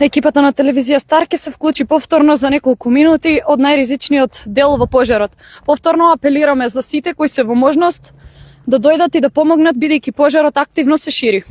Екипата на телевизија Стар ќе се вклучи повторно за неколку минути од најризичниот дел во пожарот. Повторно апелираме за сите кои се во можност да дојдат и да помогнат, бидејќи пожарот активно се шири.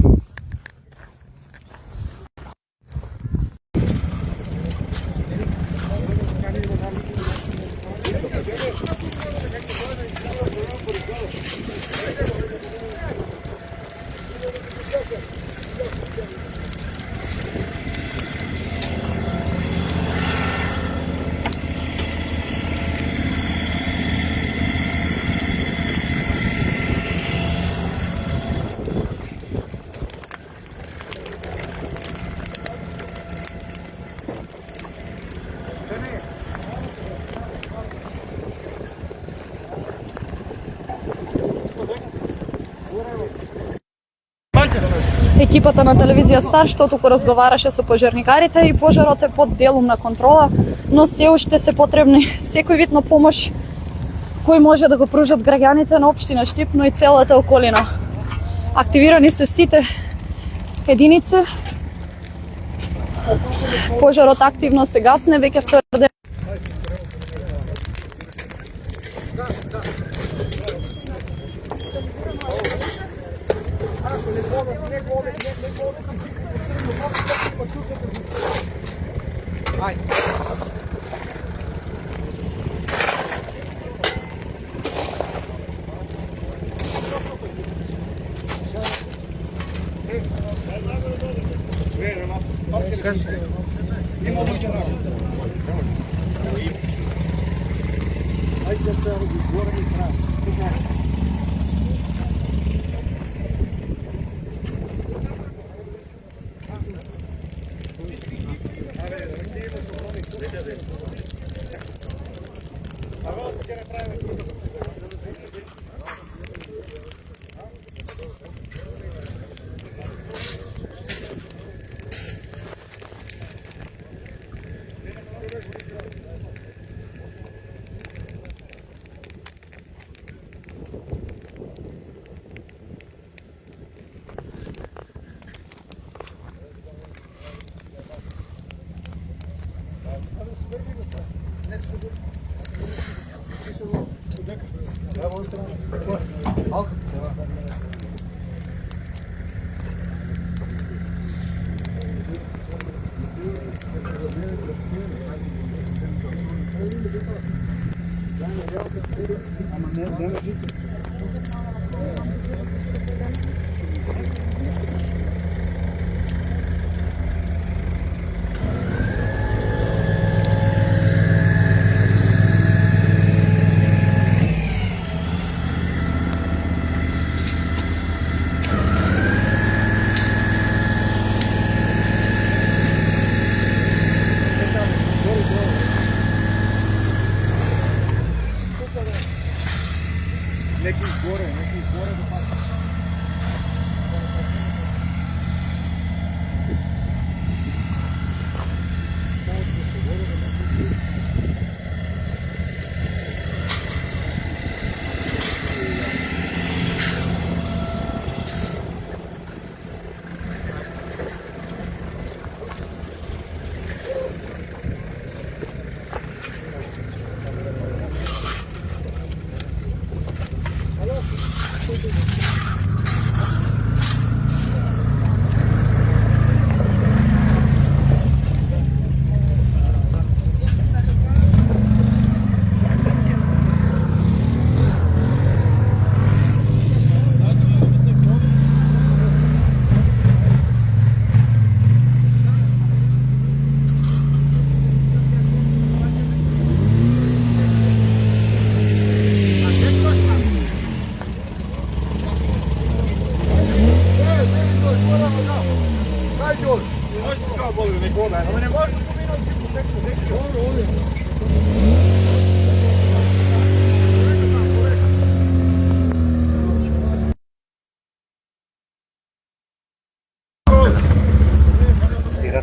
Екипата на телевизија Стар што туку разговараше со пожарникарите и пожарот е под делумна контрола, но се уште се потребни секој вид на помош кој може да го пружат граѓаните на општина Штип, но и целата околина. Активирани се сите единици. Пожарот активно се гасне веќе втори ден.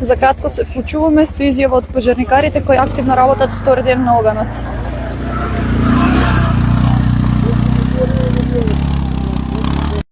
За кратко се вклучуваме со изјава од пожарникарите кои активно работат втори ден на оганот.